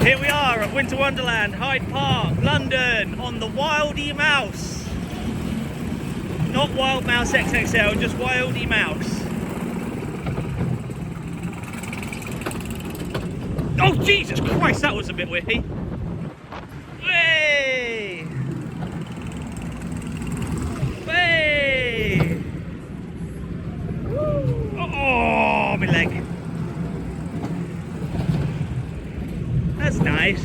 Here we are at Winter Wonderland, Hyde Park, London, on the Wilde Mause. Not Wilde Mause XXL, just Wilde Mause. Oh Jesus Christ, that was a bit whippy. Way! Way! Oh, my leg. That's nice.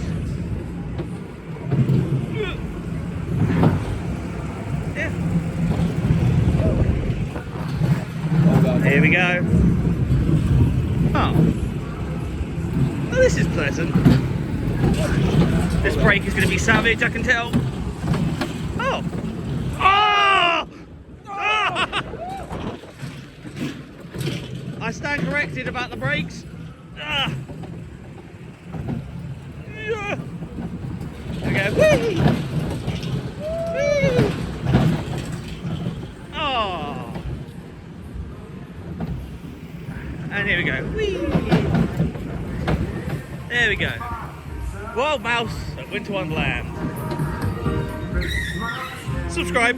Yeah. Here we go. Oh. Oh, this is pleasant. This brake is going to be savage, I can tell. Oh. Oh! Oh! I stand corrected about the brakes. Ah. There we go. Whee! Whee! Oh. And here we go. Whee! There we go. Wilde Mause at Winter Wonderland. Subscribe.